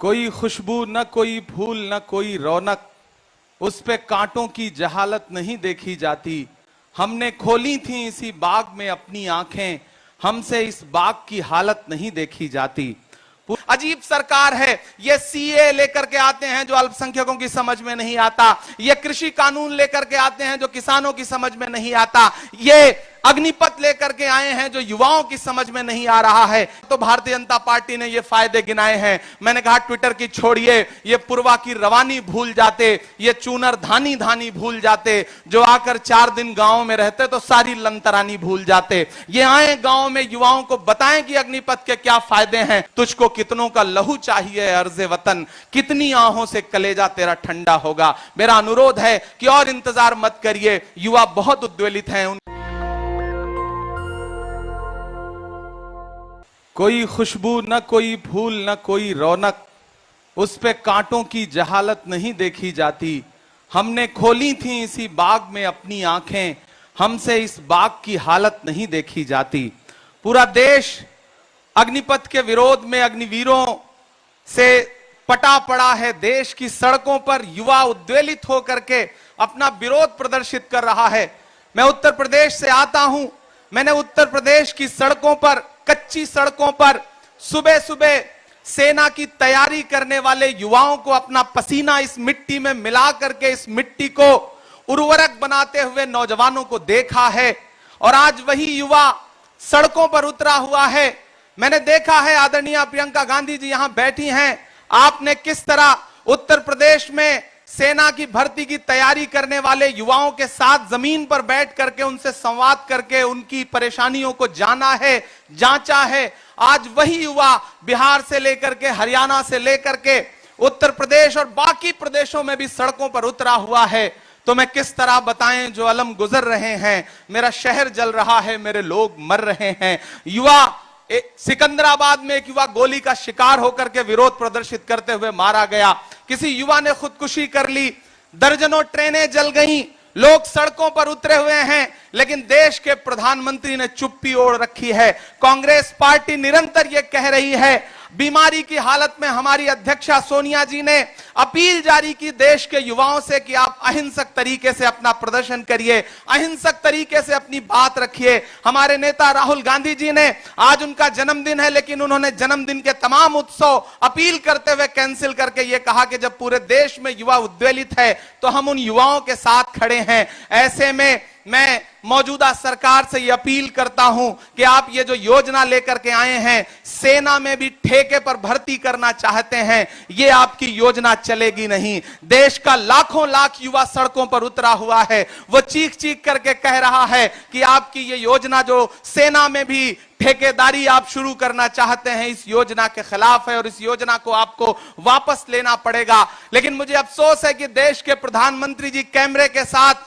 कोई खुशबू न कोई फूल न कोई रौनक, उस पे कांटों की जहालत नहीं देखी जाती। हमने खोली थी इसी बाग में अपनी आंखें, हमसे इस बाग की हालत नहीं देखी जाती। अजीब सरकार है। ये सीए लेकर के आते हैं जो अल्पसंख्यकों की समझ में नहीं आता, ये कृषि कानून लेकर के आते हैं जो किसानों की समझ में नहीं आता, ये अग्निपथ लेकर के आए हैं जो युवाओं की समझ में नहीं आ रहा है। तो भारतीय जनता पार्टी ने ये फायदे गिनाए हैं। मैंने कहा ट्विटर की छोड़िए, ये पूर्वा की रवानी भूल जाते, ये चूनर धानी धानी भूल जाते, जो आकर 4 दिन गांव में रहते तो सारी लंतरानी भूल जाते। ये आए गांव में युवाओं को बताएं कि अग्निपथ के क्या फायदे हैं। तुझको कितनों का लहू चाहिए अर्ज़े वतन, कितनी आहों से कलेजा तेरा ठंडा होगा। मेरा अनुरोध है कि और इंतजार मत करिए, युवा बहुत उद्वेलित हैं। कोई खुशबू न कोई फूल न कोई रौनक, उस पे कांटों की जहालत नहीं देखी जाती। हमने खोली थी इसी बाग में अपनी आंखें, हमसे इस बाग की हालत नहीं देखी जाती। पूरा देश अग्निपथ के विरोध में अग्निवीरों से पटा पड़ा है। देश की सड़कों पर युवा उद्वेलित होकर के अपना विरोध प्रदर्शित कर रहा है। मैं उत्तर प्रदेश से आता हूं। मैंने उत्तर प्रदेश की सड़कों पर, कच्ची सड़कों पर सुबह सुबह सेना की तैयारी करने वाले युवाओं को अपना पसीना इस मिट्टी में मिला करके इस मिट्टी को उर्वरक बनाते हुए नौजवानों को देखा है। और आज वही युवा सड़कों पर उतरा हुआ है। मैंने देखा है, आदरणीय प्रियंका गांधी जी यहां बैठी हैं, आपने किस तरह उत्तर प्रदेश में सेना की भर्ती की तैयारी करने वाले युवाओं के साथ जमीन पर बैठ करके उनसे संवाद करके उनकी परेशानियों को जाना है, जांचा है। आज वही युवा बिहार से लेकर के, हरियाणा से लेकर के उत्तर प्रदेश और बाकी प्रदेशों में भी सड़कों पर उतरा हुआ है। तो मैं किस तरह बताएं जो अलम गुजर रहे हैं। मेरा शहर जल रहा है, मेरे लोग मर रहे हैं। युवा सिकंदराबाद में एक युवा गोली का शिकार होकर के विरोध प्रदर्शित करते हुए मारा गया। किसी युवा ने खुदकुशी कर ली। दर्जनों ट्रेनें जल गईं। लोग सड़कों पर उतरे हुए हैं, लेकिन देश के प्रधानमंत्री ने चुप्पी ओढ़ रखी है। कांग्रेस पार्टी निरंतर यह कह रही है। बीमारी की हालत में हमारी अध्यक्षा सोनिया जी ने अपील जारी की देश के युवाओं से कि आप अहिंसक तरीके से अपना प्रदर्शन करिए, अहिंसक तरीके से अपनी बात रखिए। हमारे नेता राहुल गांधी जी ने, आज उनका जन्मदिन है, लेकिन उन्होंने जन्मदिन के तमाम उत्सव अपील करते हुए कैंसिल करके यह कहा कि जब पूरे देश में युवा उद्वेलित है तो हम उन युवाओं के साथ खड़े हैं। ऐसे में मैं मौजूदा सरकार से यह अपील करता हूं कि आप ये जो योजना लेकर के आए हैं, सेना में भी ठेके पर भर्ती करना चाहते हैं, ये आपकी योजना चलेगी नहीं। देश का लाखों लाख युवा सड़कों पर उतरा हुआ है। वो चीख चीख करके कह रहा है कि आपकी ये योजना जो सेना में भी ठेकेदारी आप शुरू करना चाहते हैं, इस योजना के खिलाफ है और इस योजना को आपको वापस लेना पड़ेगा। लेकिन मुझे अफसोस है कि देश के प्रधानमंत्री जी कैमरे के साथ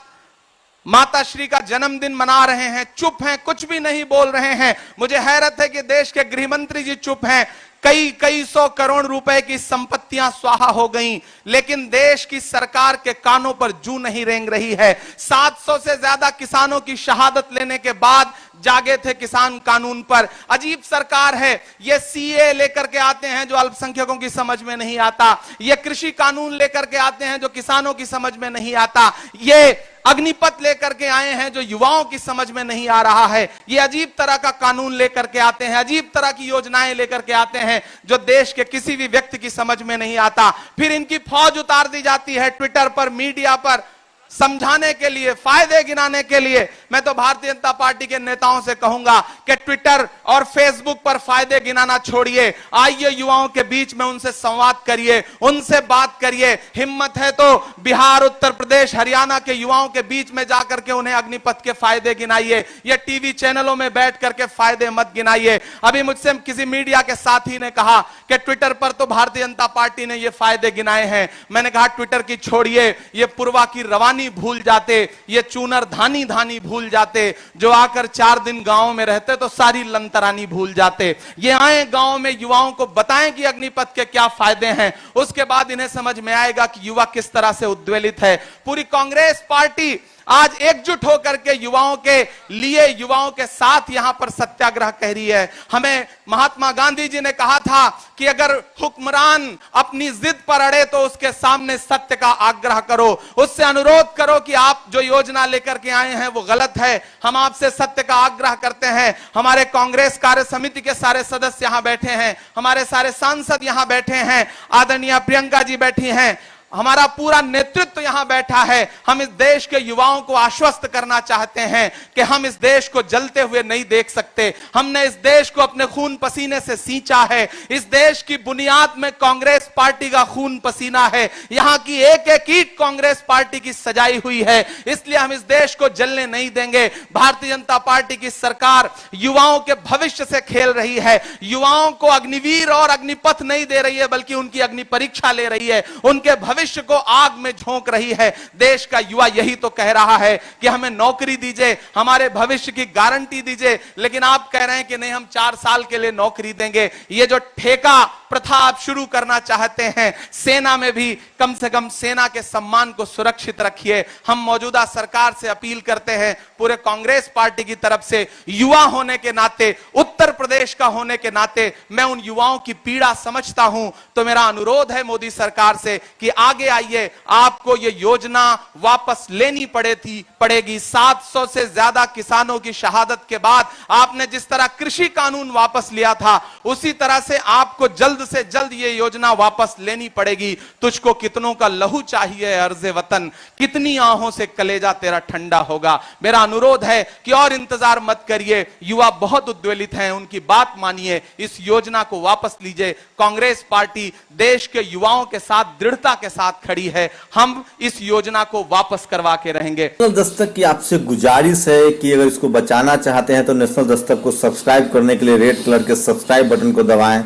माता श्री का जन्मदिन मना रहे हैं, चुप हैं, कुछ भी नहीं बोल रहे हैं। मुझे हैरत है कि देश के गृह मंत्री जी चुप हैं। कई 100 करोड़ रुपए की संपत्तियां स्वाहा हो गईं, लेकिन देश की सरकार के कानों पर जूं नहीं रेंग रही है। 700 से ज्यादा किसानों की शहादत लेने के बाद जागे थे किसान कानून पर। अजीब सरकार है। ये सीए लेकर के आते हैं जो अल्पसंख्यकों की समझ में नहीं आता, ये कृषि कानून लेकर के आते हैं जो किसानों की समझ में नहीं आता, ये अग्निपथ लेकर के आए हैं जो युवाओं की समझ में नहीं आ रहा है। ये अजीब तरह का कानून लेकर के आते हैं, अजीब तरह की योजनाएं लेकर के आते हैं जो देश के किसी भी व्यक्ति की समझ में नहीं आता। फिर इनकी फौज उतार दी जाती है ट्विटर पर, मीडिया पर, समझाने के लिए, फायदे गिनाने के लिए। मैं तो भारतीय जनता पार्टी के नेताओं से कहूंगा कि ट्विटर और फेसबुक पर फायदे गिनाना छोड़िए, आइए युवाओं के बीच में उनसे संवाद करिए, उनसे बात करिए। हिम्मत है तो बिहार, उत्तर प्रदेश, हरियाणा के युवाओं के बीच में जाकर के उन्हें अग्निपथ के फायदे गिनाइए। ये टीवी चैनलों में बैठ करके फायदे मत गिनाइए। अभी मुझसे किसी मीडिया के साथी ने कहा कि ट्विटर पर तो भारतीय जनता पार्टी ने ये फायदे गिनाए हैं। मैंने कहा ट्विटर की छोड़िए, ये पूर्वा की रवानी भूल जाते, ये चूनर धानी धानी भूल जाते, जो आकर 4 दिन गांव में रहते तो सारी लंतरानी भूल जाते। ये आए गांव में युवाओं को बताएं कि अग्निपथ के क्या फायदे हैं, उसके बाद इन्हें समझ में आएगा कि युवा किस तरह से उद्वेलित है। पूरी कांग्रेस पार्टी आज एकजुट होकर के युवाओं के लिए, युवाओं के साथ यहां पर सत्याग्रह कह रही है। हमें महात्मा गांधी जी ने कहा था कि अगर हुक्मरान अपनी जिद पर अड़े तो उसके सामने सत्य का आग्रह करो, उससे अनुरोध करो कि आप जो योजना लेकर के आए हैं वो गलत है। हम आपसे सत्य का आग्रह करते हैं। हमारे कांग्रेस कार्य समिति के सारे सदस्य यहां बैठे हैं, हमारे सारे सांसद यहां बैठे हैं, आदरणीय प्रियंका जी बैठी हैं, हमारा पूरा नेतृत्व यहां बैठा है। हम इस देश के युवाओं को आश्वस्त करना चाहते हैं कि हम इस देश को जलते हुए नहीं देख सकते। हमने इस देश को अपने खून पसीने से सींचा है। इस देश की बुनियाद में कांग्रेस पार्टी का खून पसीना है। यहां की एक एक ईंट कांग्रेस पार्टी की सजाई हुई है। इसलिए हम इस देश को जलने नहीं देंगे। भारतीय जनता पार्टी की सरकार युवाओं के भविष्य से खेल रही है। युवाओं को अग्निवीर और अग्निपथ नहीं दे रही है, बल्कि उनकी अग्नि परीक्षा ले रही है। उनके भविष्य को आग में झोंक रही है। देश का युवा यही तो कह रहा है कि हमें नौकरी दीजिए, हमारे भविष्य की गारंटी दीजिए, लेकिन आप कह रहे हैं कि नहीं, हम 4 साल के लिए नौकरी देंगे। ये जो ठेका प्रथा आप शुरू करना चाहते हैं, सेना में भी कम से कम सेना के सम्मान को सुरक्षित रखिए। हम मौजूदा सरकार से अपील करते हैं, पूरे कांग्रेस पार्टी की तरफ से, युवा होने के नाते, उत्तर प्रदेश का होने के नाते मैं उन युवाओं की पीड़ा समझता हूं। तो मेरा अनुरोध है मोदी सरकार से कि आगे आइए, आपको ये योजना वापस लेनी पड़ेगी। 700 से ज्यादा किसानों की शहादत के बाद आपने जिस तरह कृषि कानून वापस लिया था, उसी तरह से आपको जल्द से जल्द ये योजना वापस लेनी पड़ेगी। तुझको कितनों का लहू चाहिए अर्ज़े वतन, कितनी आहों से कलेजा तेरा ठंडा होगा। मेरा अनुरोध है कि और इंतजार मत करिए। युवा बहुत उद्वेलित हैं, उनकी बात मानिए, इस योजना को वापस लीजिए। कांग्रेस पार्टी देश के युवाओं के साथ दृढ़ता के साथ खड़ी है। हम इस योजना को वापस करवा के रहेंगे। नेशनल दस्तक की आपसे गुजारिश है कि अगर इसको बचाना चाहते हैं तो नेशनल दस्तक को सब्सक्राइब करने के लिए रेड कलर के सब्सक्राइब बटन को दबाएं,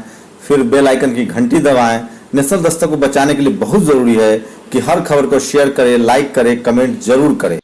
फिर बेल आइकन की घंटी दबाएं। नेशनल दस्तक को बचाने के लिए बहुत जरूरी है कि हर खबर को शेयर करें, लाइक करें, कमेंट जरूर करें।